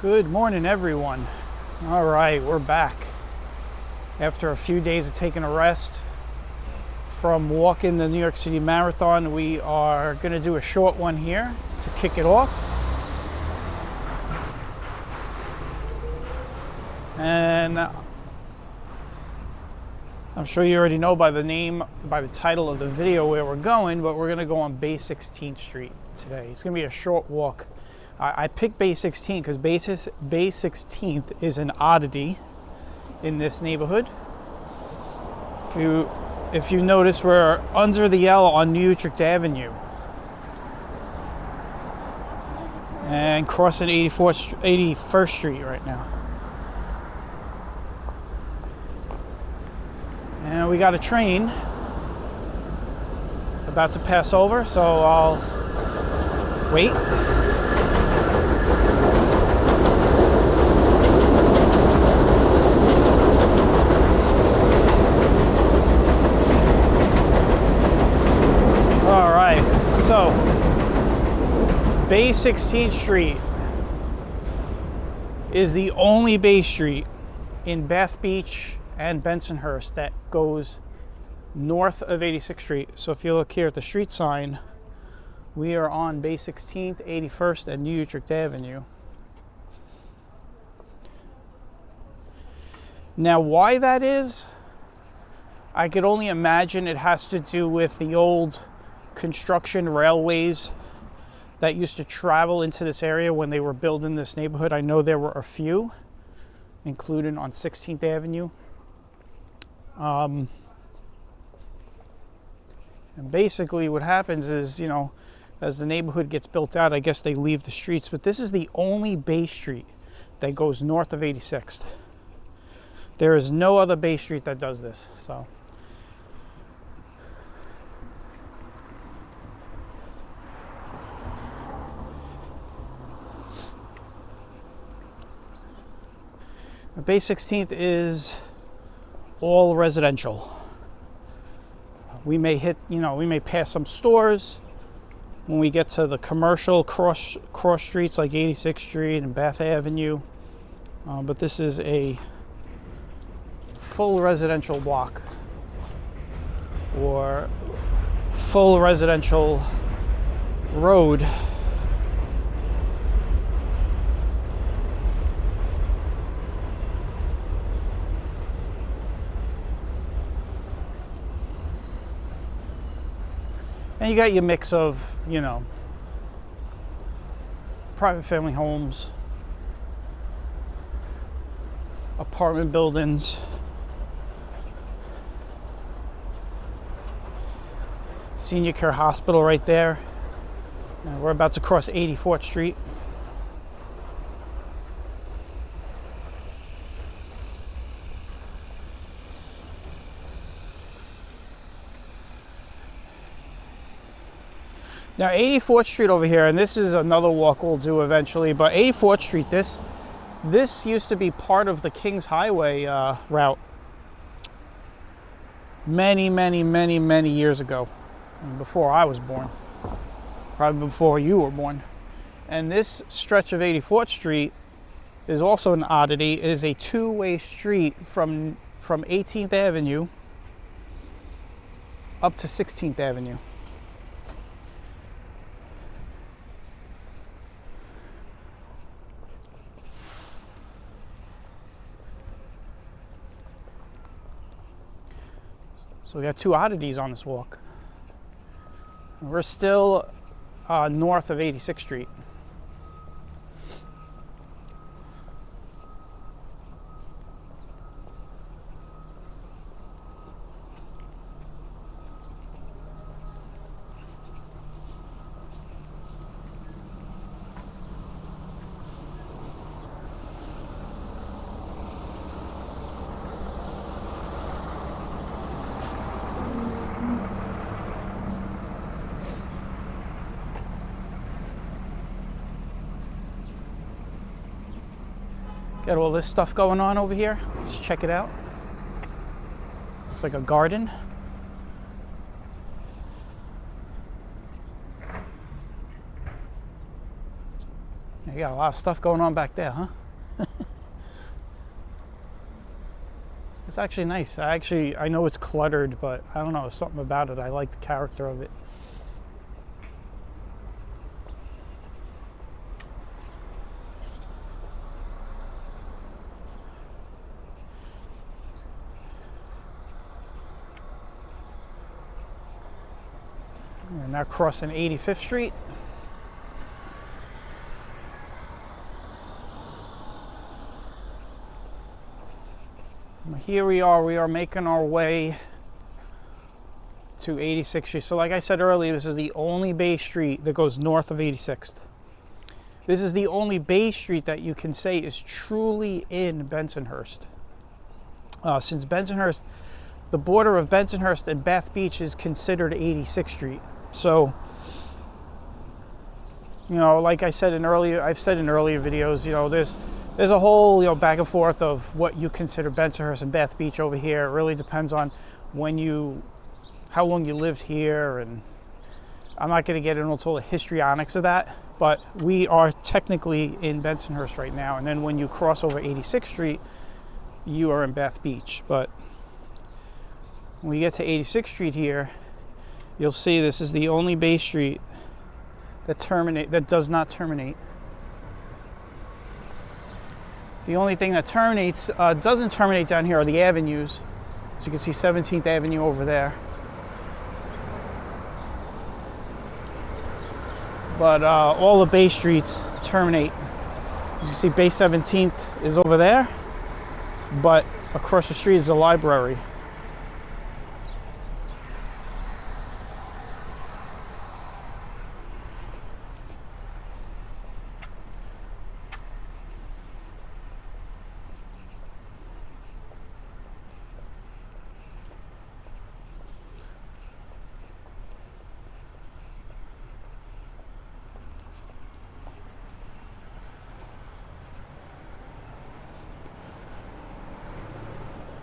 Good morning, everyone. All right, we're back. After a few days of taking a rest from walking the New York City Marathon, we are going to do a short one here to kick it off. And I'm sure you already know by the title of the video where we're going, but we're going to go on Bay 16th Street today. It's going to be a short walk. I picked Bay 16 because Bay 16th is an oddity in this neighborhood. If you notice, we're under the L on Utrecht Avenue and crossing 81st Street right now. And we got a train about to pass over, so I'll wait. So, Bay 16th Street is the only Bay Street in Bath Beach and Bensonhurst that goes north of 86th Street. So if you look here at the street sign, we are on Bay 16th, 81st, and Utrecht Avenue. Now, why that is, I could only imagine it has to do with the old construction railways that used to travel into this area when they were building this neighborhood. I know there were a few, including on 16th Avenue. And basically what happens is, you know, as the neighborhood gets built out, I guess they leave the streets, but this is the only Bay Street that goes north of 86th. There is no other Bay Street that does this, so. Bay 16th is all residential. We may pass some stores when we get to the commercial cross streets like 86th Street and Bath Avenue, but this is a full residential block or full residential road. And you got your mix of, you know, private family homes, apartment buildings, senior care hospital right there. Now we're about to cross 84th Street. Now 84th Street over here, and this is another walk we'll do eventually, but 84th Street, this used to be part of the Kings Highway route many years ago, before I was born, probably before you were born. And this stretch of 84th Street is also an oddity. It is a two-way street from 18th Avenue up to 16th Avenue. So we got two oddities on this walk. We're still north of 86th Street. Got all this stuff going on over here. Let's check it out. Looks like a garden. You got a lot of stuff going on back there, huh? It's actually nice. I know it's cluttered, but I don't know, something about it. I like the character of it. We're now crossing 85th Street. Here we are making our way to 86th Street. So like I said earlier, this is the only Bay Street that goes north of 86th. This is the only Bay Street that you can say is truly in Bensonhurst. Since Bensonhurst, the border of Bensonhurst and Bath Beach is considered 86th Street. So, you know, like I've said in earlier videos, you know, there's a whole, you know, back and forth of what you consider Bensonhurst and Bath Beach over here. It really depends on how long you lived here, and I'm not going to get into all the histrionics of that, but we are technically in Bensonhurst right now. And then when you cross over 86th Street, you are in Bath Beach. But when we get to 86th Street here, you'll see this is the only Bay Street that does not terminate. The only thing that doesn't terminate down here are the avenues. As you can see, 17th Avenue over there. But all the Bay Streets terminate. As you see, Bay 17th is over there, but across the street is the library.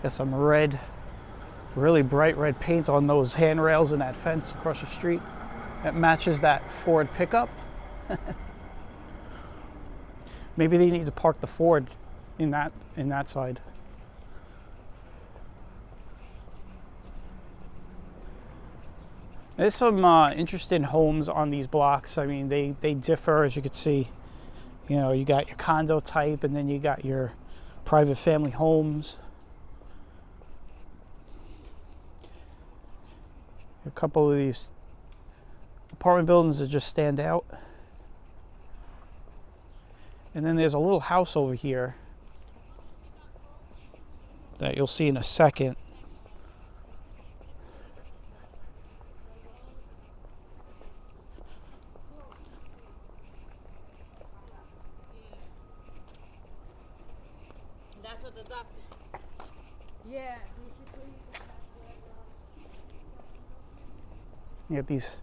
Got some red, really bright red paint on those handrails and that fence across the street. That matches that Ford pickup. Maybe they need to park the Ford in that side. There's some interesting homes on these blocks. I mean, they differ, as you can see. You know, you got your condo type, and then you got your private family homes. A couple of these apartment buildings that just stand out. And then there's a little house over here that you'll see in a second. That's what the doctor. Yeah. You got this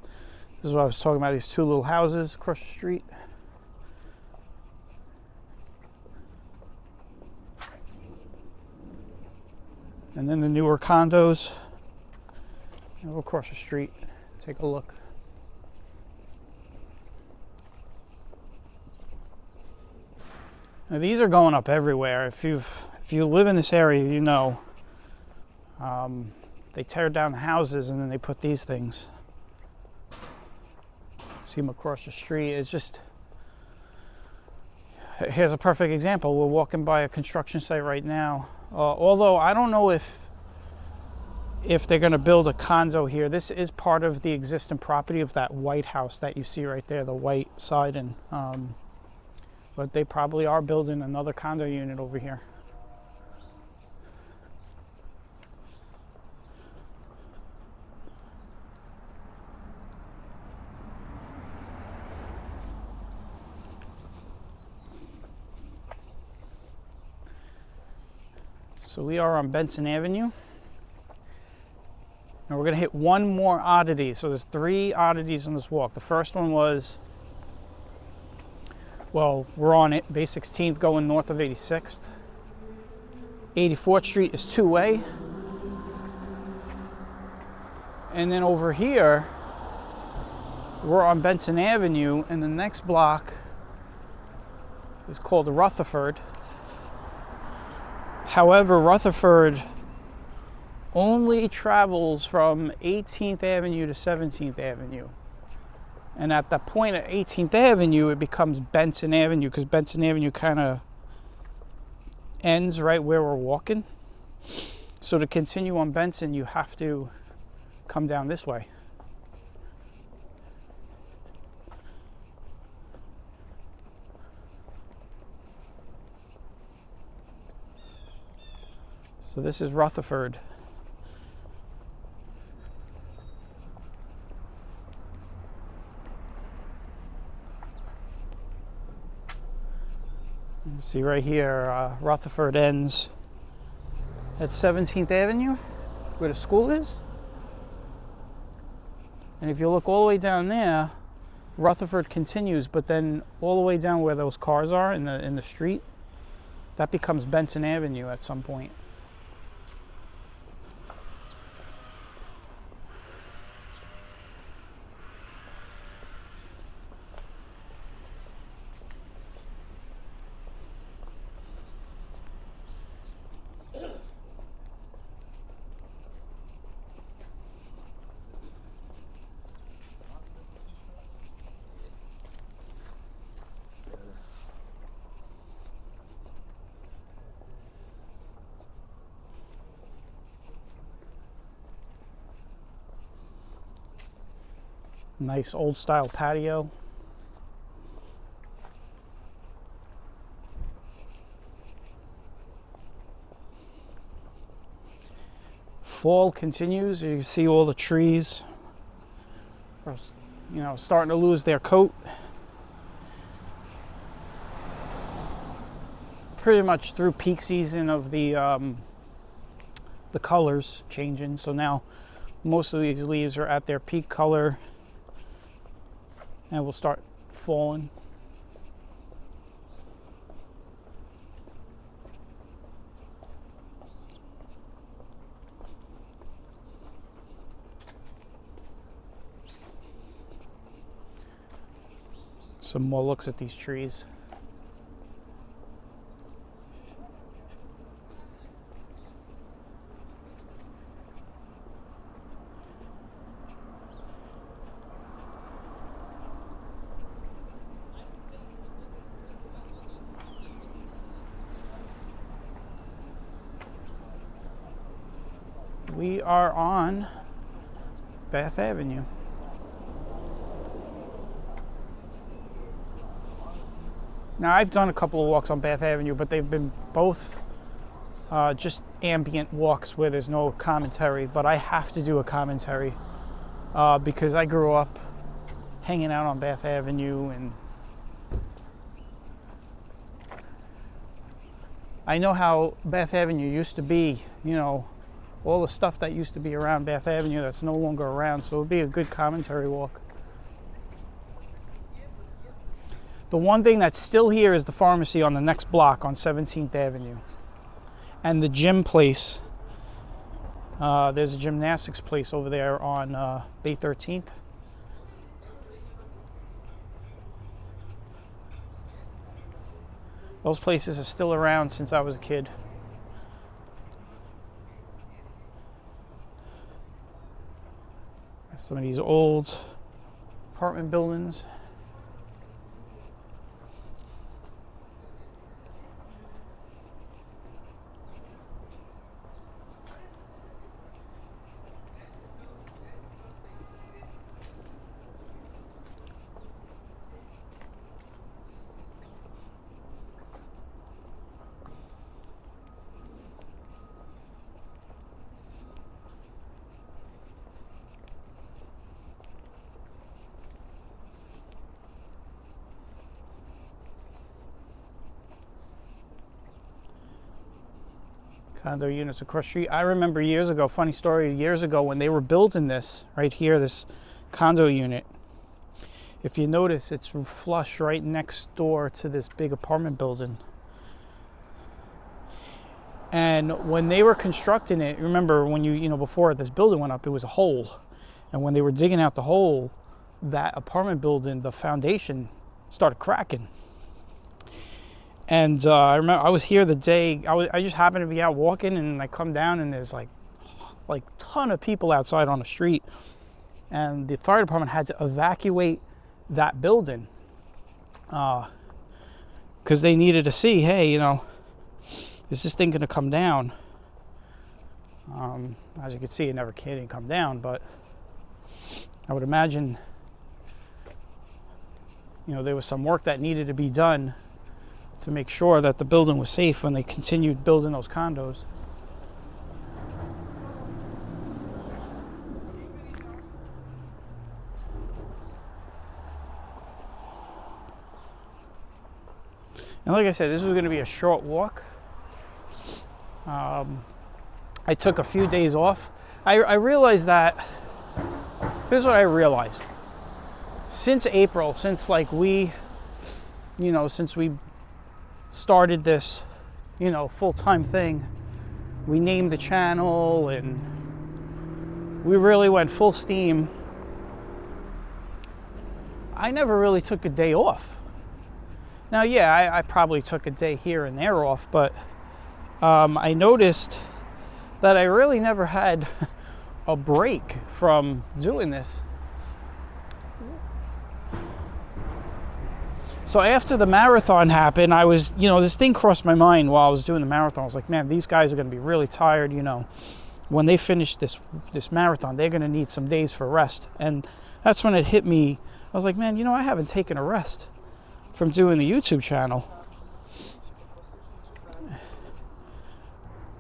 is what I was talking about, these two little houses across the street. And then the newer condos. Go across the street, take a look. Now these are going up everywhere. If you live in this area, you know. They tear down the houses and then they put these things. See them across the street. It's just, here's a perfect example. We're walking by a construction site right now. Although I don't know if they're going to build a condo here. This is part of the existing property of that white house that you see right there, the white siding. But they probably are building another condo unit over here. So we are on Benson Avenue. And we're going to hit one more oddity. So there's 3 oddities on this walk. The first one was, well, we're on it, Bay 16th going north of 86th. 84th Street is two-way. And then over here, we're on Benson Avenue, and the next block is called Rutherford. However, Rutherford only travels from 18th Avenue to 17th Avenue. And at the point of 18th Avenue, it becomes Benson Avenue, because Benson Avenue kind of ends right where we're walking. So to continue on Benson, you have to come down this way. So this is Rutherford. You see right here, Rutherford ends at 17th Avenue, where the school is. And if you look all the way down there, Rutherford continues, but then all the way down where those cars are in the street, that becomes Benson Avenue at some point. Nice old style patio. Fall continues. You can see all the trees are, starting to lose their coat. Pretty much through peak season of the colors changing. So now most of these leaves are at their peak color and will start falling. Some more looks at these trees. We are on Bath Avenue. Now, I've done a couple of walks on Bath Avenue, but they've been both just ambient walks where there's no commentary. But I have to do a commentary because I grew up hanging out on Bath Avenue, and I know how Bath Avenue used to be, all the stuff that used to be around Bath Avenue that's no longer around, so it would be a good commentary walk. The one thing that's still here is the pharmacy on the next block on 17th Avenue. And the gym place. There's a gymnastics place over there on Bay 13th. Those places are still around since I was a kid. Some of these old apartment buildings. Condo units across the street. I remember years ago, funny story, years ago when they were building this right here, this condo unit. If you notice, it's flush right next door to this big apartment building. And when they were constructing it, remember when before this building went up, it was a hole. And when they were digging out the hole, that apartment building, the foundation started cracking. And I remember I was here the day, I just happened to be out walking, and I come down and there's like ton of people outside on the street. And the fire department had to evacuate that building because they needed to see, hey, you know, is this thing going to come down? As you can see, it never can come down, but I would imagine, you know, there was some work that needed to be done to make sure that the building was safe when they continued building those condos. And like I said, this was going to be a short walk. I took a few days off. I realized that, here's what I realized. Since April, since like since we started this, you know, full-time thing, we named the channel and we really went full steam. I never really took a day off. Now, yeah, I probably took a day here and there off, but I noticed that I really never had a break from doing this. So after the marathon happened, I was, you know, this thing crossed my mind while I was doing the marathon. I was like, man, these guys are going to be really tired, you know. When they finish this marathon, they're going to need some days for rest. And that's when it hit me. I was like, man, you know, I haven't taken a rest from doing the YouTube channel.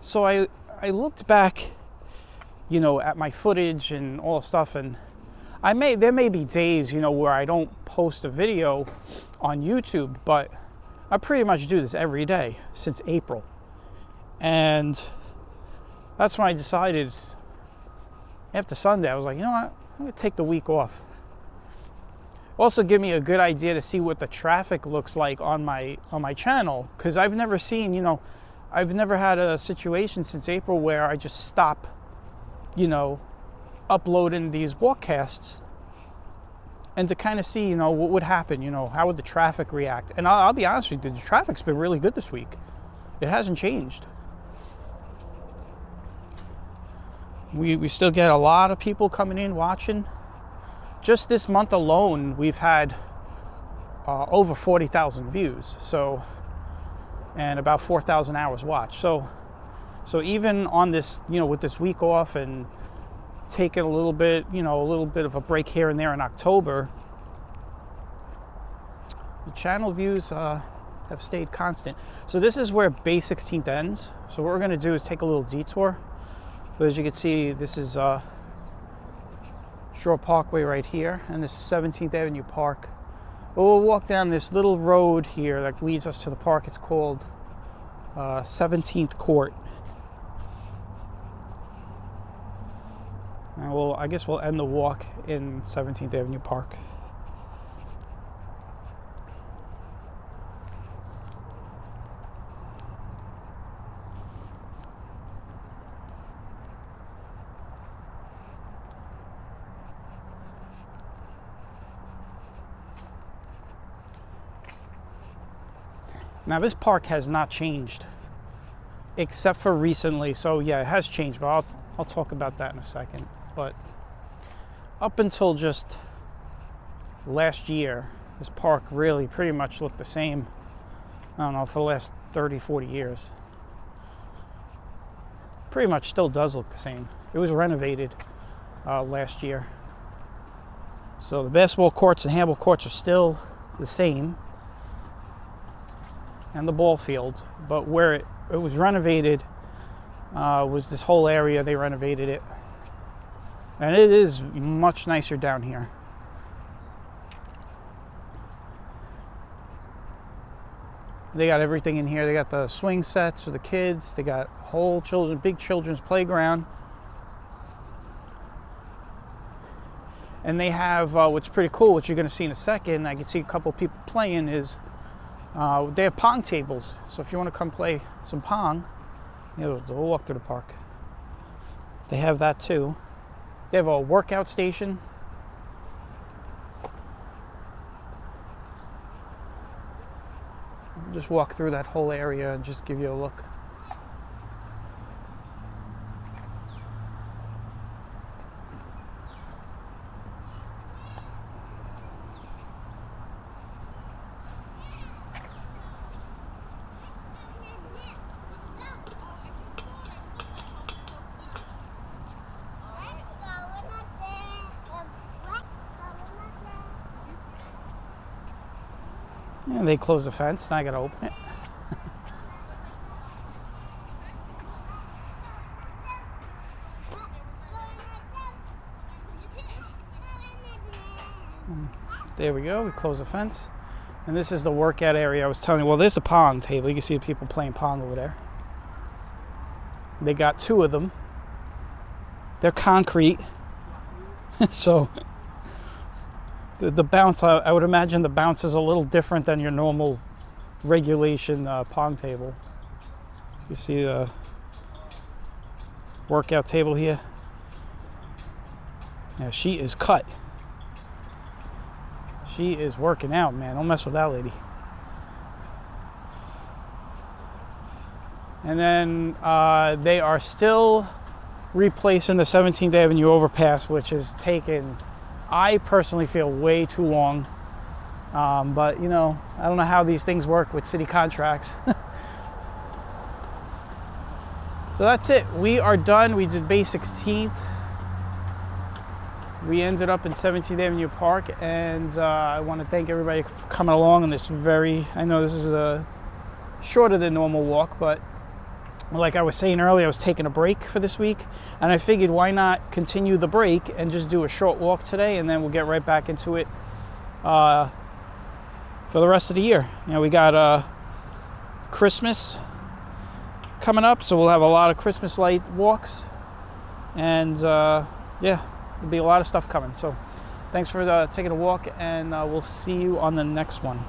So I looked back, you know, at my footage and all the stuff, and there may be days, you know, where I don't post a video on YouTube, but I pretty much do this every day since April. And that's when I decided after Sunday, I was like, you know what, I'm gonna take the week off. Also give me a good idea to see what the traffic looks like on my channel, because I've never seen, you know, I've never had a situation since April where I just stop, you know, uploading these walkcasts, and to kind of see, you know, what would happen, you know, how would the traffic react. And I'll be honest with you, the traffic's been really good this week. It hasn't changed. We still get a lot of people coming in watching. Just this month alone, we've had over 40,000 views, so, and about 4,000 hours watched. So even on this, you know, with this week off and taking a little bit of a break here and there in October, the channel views have stayed constant. So this is where Bay 16th ends. So what we're going to do is take a little detour. But as you can see, this is Shore Parkway right here, and this is 17th Avenue Park. But we'll walk down this little road here that leads us to the park. It's called 17th Court. And I guess we'll end the walk in 17th Avenue Park. Now this park has not changed, except for recently. So yeah, it has changed, but I'll talk about that in a second. But up until just last year, this park really pretty much looked the same, I don't know, for the last 30, 40 years. Pretty much still does look the same. It was renovated last year. So the basketball courts and handball courts are still the same, and the ball field, but where it was renovated was this whole area. They renovated it, and it is much nicer down here. They got everything in here. They got the swing sets for the kids. They got whole big children's playground, and they have what's pretty cool, which you're going to see in a second. I can see a couple people playing is. They have pong tables, so if you want to come play some pong, you know, we'll walk through the park. They have that too. They have a workout station. just walk through that whole area and just give you a look. And they closed the fence, now I gotta open it. There we go, we closed the fence. And this is the workout area I was telling you. Well, there's the pong table. You can see the people playing pong over there. They got 2 of them. They're concrete. So the bounce, I would imagine the bounce is a little different than your normal regulation pong table. You see the workout table here? Yeah, she is cut. She is working out, man. Don't mess with that lady. And then they are still replacing the 17th Avenue overpass, which has taken, I personally feel, way too long. But, you know, I don't know how these things work with city contracts. So that's it. We are done. We did Bay 16th. We ended up in 17th Avenue Park, and I want to thank everybody for coming along on this I know this is a shorter than normal walk, but like I was saying earlier, I was taking a break for this week, and I figured why not continue the break and just do a short walk today, and then we'll get right back into it for the rest of the year. You know, we got Christmas coming up, so we'll have a lot of Christmas light walks, and yeah, there'll be a lot of stuff coming. So thanks for taking a walk, and we'll see you on the next one.